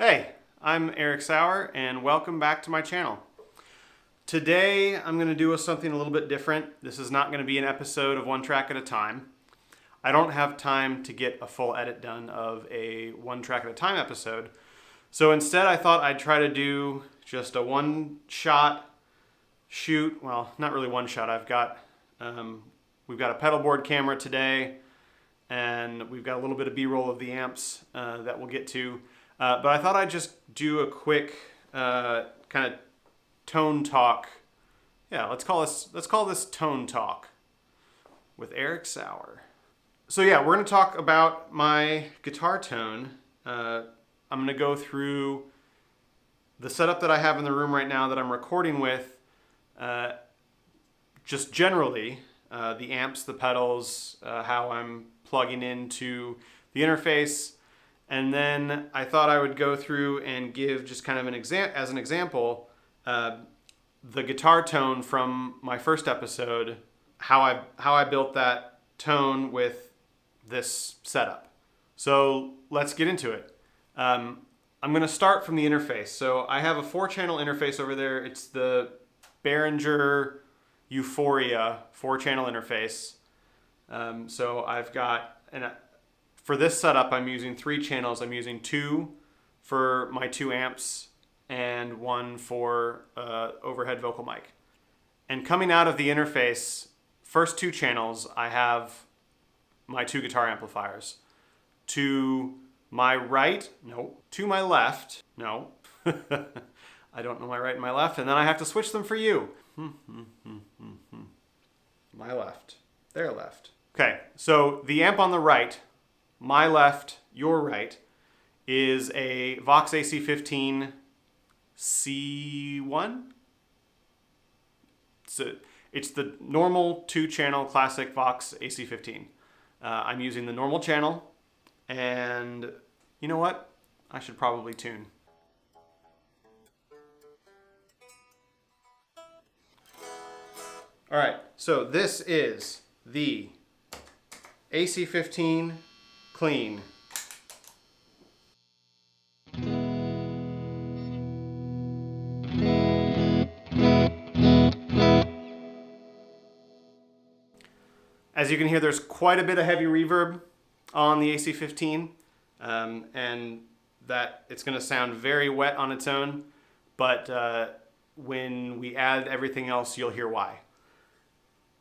Hey, I'm Eric Sauer and welcome back to my channel. Today I'm going to do something a little bit different. This is not going to be an episode of one track at a time. I don't have time to get a full edit done of a one track at a time episode. So instead I thought I'd try to do just a one shot shoot. Well, not really one shot. We've got a pedalboard camera today and we've got a little bit of B-roll of the amps that we'll get to. But I thought I'd just do a quick kind of tone talk. Yeah, let's call this tone talk with Eric Sauer. So yeah, we're going to talk about my guitar tone. I'm going to go through the setup that I have in the room right now that I'm recording with. Just generally, the amps, the pedals, how I'm plugging into the interface. And then I thought I would go through and give just kind of an example, the guitar tone from my first episode, how I built that tone with this setup. So let's get into it. I'm going to start from the interface. So I have a 4-channel interface over there. It's the Behringer Euphoria 4-channel interface. So I've got for this setup, I'm using 3 channels. I'm using 2 for my 2 amps and 1 for overhead vocal mic. And coming out of the interface, first 2 channels, I have my 2 guitar amplifiers. To my right, no. To my left, no. I don't know my right and my left, and then I have to switch them for you. My left, their left. Okay, so the amp on the right, my left, your right, is a Vox AC15 C1. It's the normal 2-channel classic Vox AC15. I'm using the normal channel, and you know what? I should probably tune. All right, so this is the AC15 clean. As you can hear, there's quite a bit of heavy reverb on the AC15, and that it's going to sound very wet on its own, but when we add everything else, you'll hear why.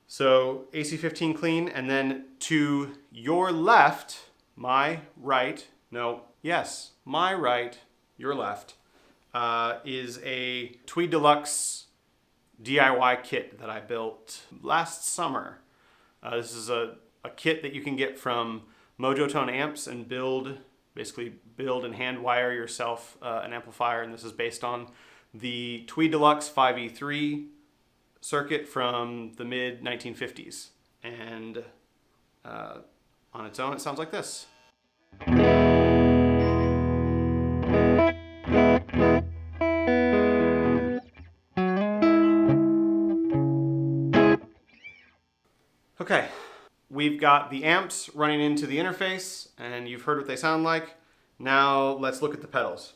So AC15 clean, and then to your left, my right, no, yes, my right, your left, is a Tweed Deluxe DIY kit that I built last summer. This is a kit that you can get from Truetone amps and basically build and hand wire yourself an amplifier, and this is based on the Tweed Deluxe 5E3 circuit from the mid 1950s, and on its own it sounds like this. Okay, we've got the amps running into the interface and you've heard what they sound like. Now let's look at the pedals.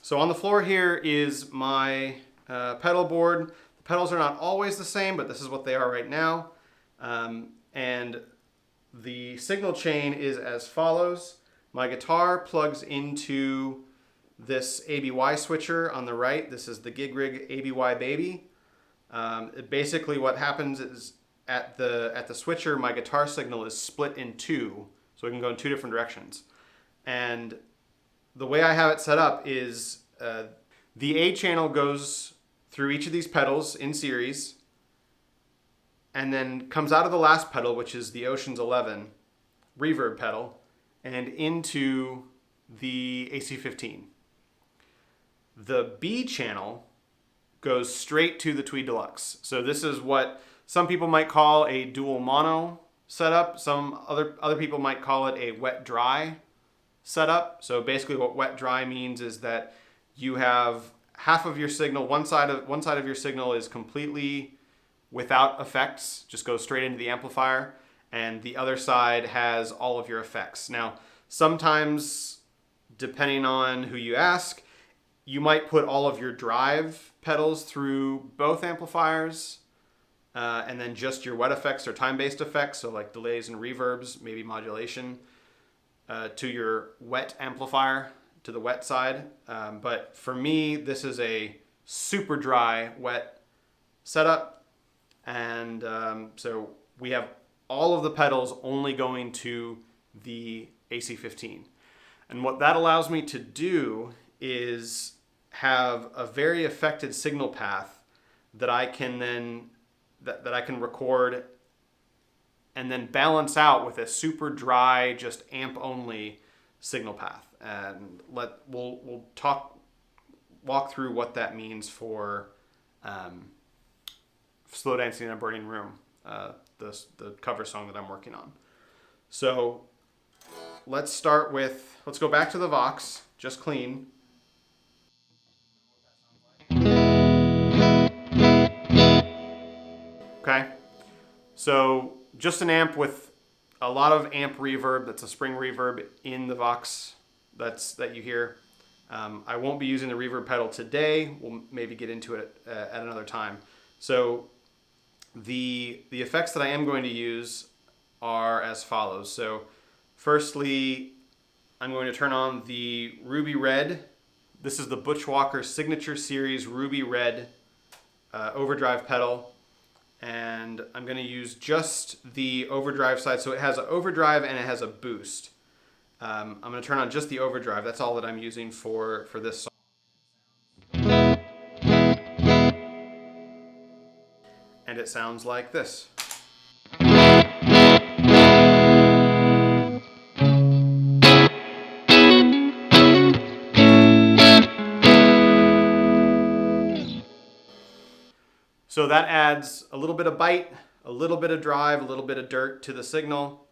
So on the floor here is my pedal board. The pedals are not always the same, but this is what they are right now. And the signal chain is as follows. My guitar plugs into this ABY switcher on the right. This is the Gig Rig ABY Baby. Basically what happens is at the switcher, my guitar signal is split in 2, so it can go in 2 different directions. And the way I have it set up is the A channel goes through each of these pedals in series, and then comes out of the last pedal, which is the Ocean's 11 reverb pedal, and into the AC15. The B channel goes straight to the Tweed Deluxe. So this is what some people might call a dual mono setup. Some other people might call it a wet-dry setup. So basically what wet-dry means is that you have half of your signal, one side of your signal is completely without effects, just goes straight into the amplifier, and the other side has all of your effects. Now, sometimes depending on who you ask, you might put all of your drive pedals through both amplifiers, and then just your wet effects or time-based effects, so like delays and reverbs, maybe modulation, to your wet amplifier, to the wet side. But for me, this is a super dry wet setup, and so we have all of the pedals only going to the AC15. And what that allows me to do is have a very affected signal path that I can then that I can record and then balance out with a super dry, just amp only signal path. And we'll walk through what that means for Slow Dancing in a Burning Room, the cover song that I'm working on. So let's go back to the Vox, just clean. Okay, so just an amp with a lot of amp reverb. That's a spring reverb in the Vox that you hear. I won't be using the reverb pedal today. We'll maybe get into it at another time. So the effects that I am going to use are as follows. So firstly, I'm going to turn on the Ruby Red. This is the Butchwalker Signature Series Ruby Red overdrive pedal. And I'm going to use just the overdrive side. So it has an overdrive and it has a boost. I'm going to turn on just the overdrive. That's all that I'm using for this song. And it sounds like this. So that adds a little bit of bite, a little bit of drive, a little bit of dirt to the signal.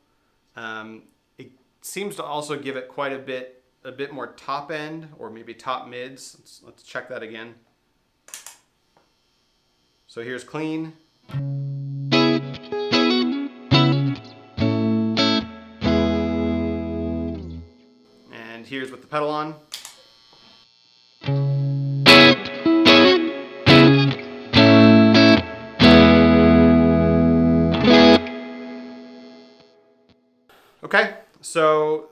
It seems to also give it quite a bit more top end, or maybe top mids. Let's check that again. So here's clean. And here's with the pedal on. Okay, so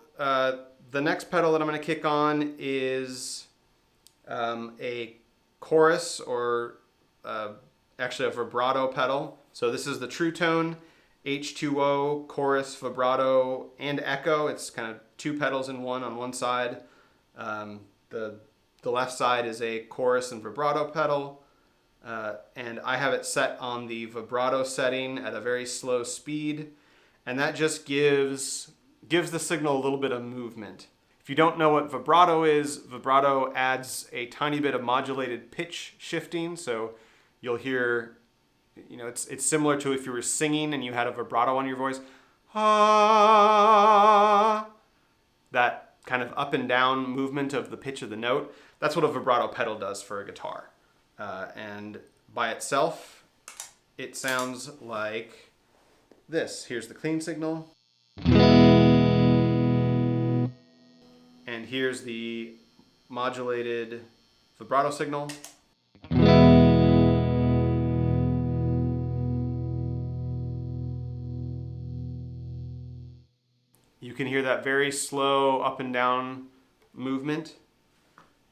the next pedal that I'm going to kick on is a chorus, or actually a vibrato pedal. So this is the Truetone H2O chorus, vibrato, and echo. It's kind of two pedals in one on one side. The left side is a chorus and vibrato pedal. And I have it set on the vibrato setting at a very slow speed. And that just gives the signal a little bit of movement. If you don't know what vibrato is, vibrato adds a tiny bit of modulated pitch shifting. So you'll hear, it's similar to if you were singing and you had a vibrato on your voice. Ah, that kind of up and down movement of the pitch of the note. That's what a vibrato pedal does for a guitar. And by itself, it sounds like this. Here's the clean signal. And here's the modulated vibrato signal. You can hear that very slow up and down movement.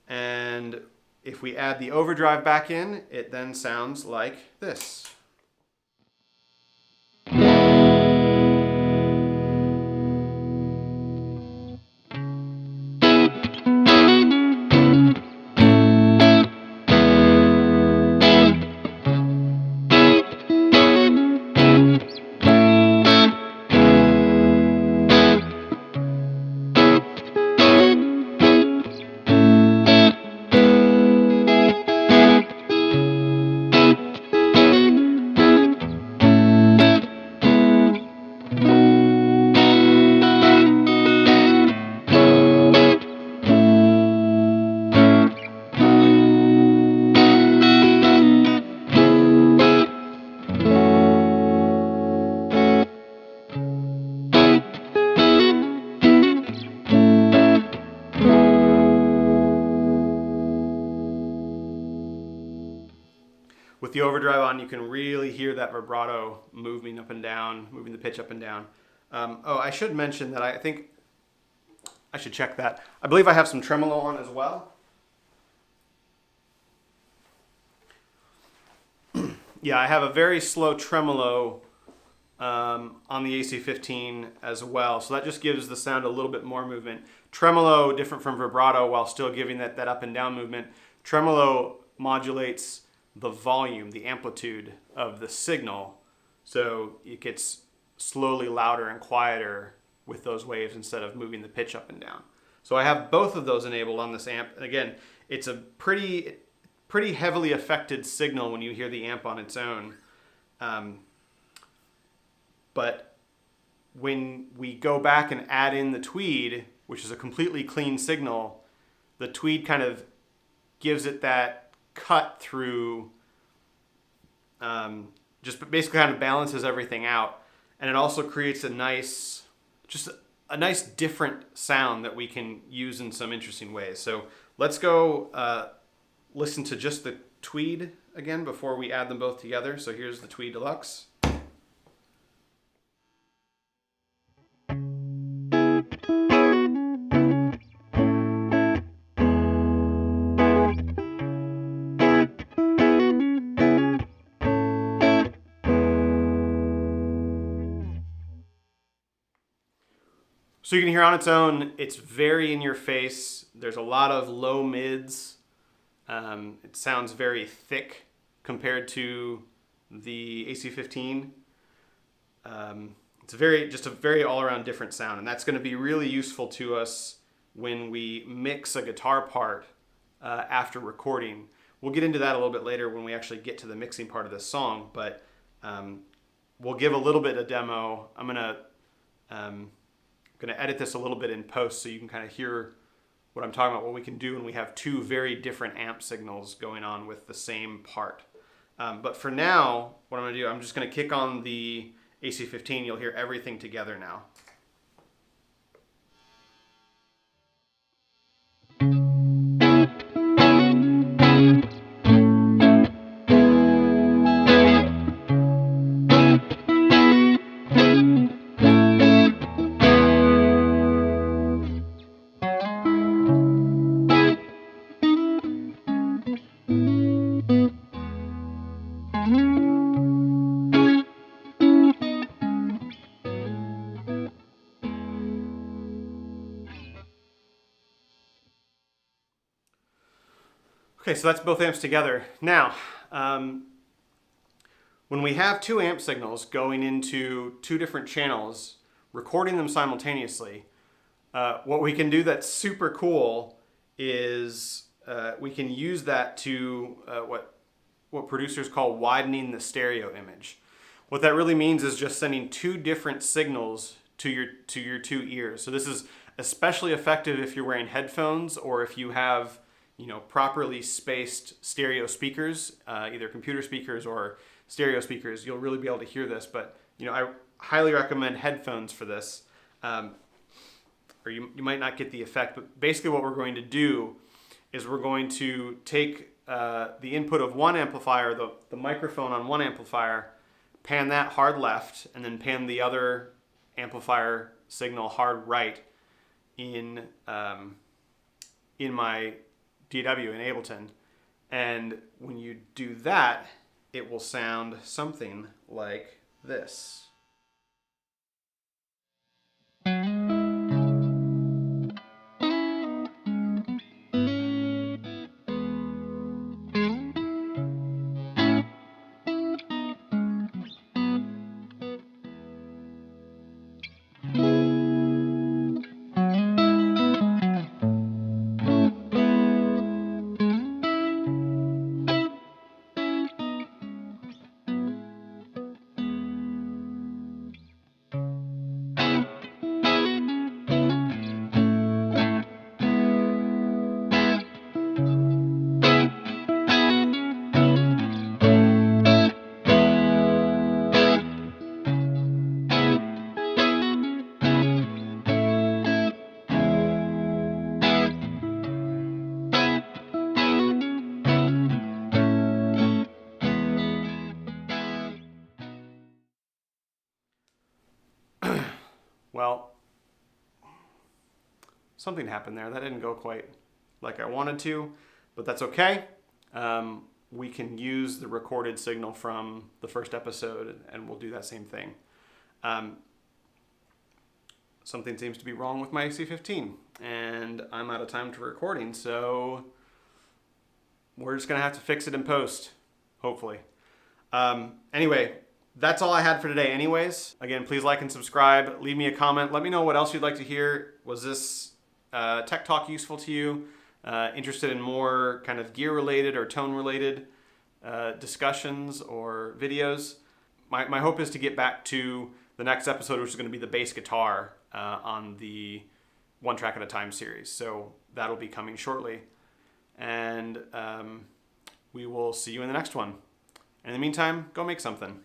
And if we add the overdrive back in, it then sounds like this. with the overdrive on, you can really hear that vibrato moving up and down, moving the pitch up and down. Oh, I should mention that I think I should check that. I believe I have some tremolo on as well. Yeah, I have a very slow tremolo on the AC15 as well. So that just gives the sound a little bit more movement. Tremolo, different from vibrato, while still giving that up and down movement. Tremolo modulates the volume, the amplitude of the signal. So it gets slowly louder and quieter with those waves instead of moving the pitch up and down. So I have both of those enabled on this amp. And again, it's a pretty heavily affected signal when you hear the amp on its own. But when we go back and add in the Tweed, which is a completely clean signal, the Tweed kind of gives it that cut through, just basically kind of balances everything out. And it also creates a nice different sound that we can use in some interesting ways. So let's go listen to just the Tweed again before we add them both together. So here's the Tweed Deluxe. So you can hear on its own, it's very in your face. There's a lot of low mids. It sounds very thick compared to the AC15. It's just a very all-around different sound, and that's going to be really useful to us when we mix a guitar part after recording. We'll get into that a little bit later when we actually get to the mixing part of this song, but we'll give a little bit of demo. I'm going to edit this a little bit in post so you can kind of hear what I'm talking about, what we can do when we have two very different amp signals going on with the same part. But for now, what I'm going to do, I'm just going to kick on the AC15. You'll hear everything together now. Okay, so that's both amps together. Now, when we have two amp signals going into two different channels, recording them simultaneously, what we can do that's super cool is we can use that to what producers call widening the stereo image. What that really means is just sending two different signals to your two ears. So this is especially effective if you're wearing headphones or if you have properly spaced stereo speakers, either computer speakers or stereo speakers. You'll really be able to hear this, but I highly recommend headphones for this, or you might not get the effect. But basically what we're going to do is we're going to take the input of one amplifier, the microphone on one amplifier, pan that hard left, and then pan the other amplifier signal hard right in my DW in Ableton. And when you do that, it will sound something like this. Well, something happened there. That didn't go quite like I wanted to, but that's okay. We can use the recorded signal from the first episode and we'll do that same thing. Something seems to be wrong with my AC15 and I'm out of time to recording, so we're just gonna have to fix it in post, hopefully. Anyway, that's all I had for today anyways. Again, please like and subscribe, leave me a comment, let me know what else you'd like to hear. Was this tech talk useful to you? Interested in more kind of gear related or tone related discussions or videos? My hope is to get back to the next episode, which is going to be the bass guitar on the One Track at a Time series. So that'll be coming shortly. And we will see you in the next one. In the meantime, go make something.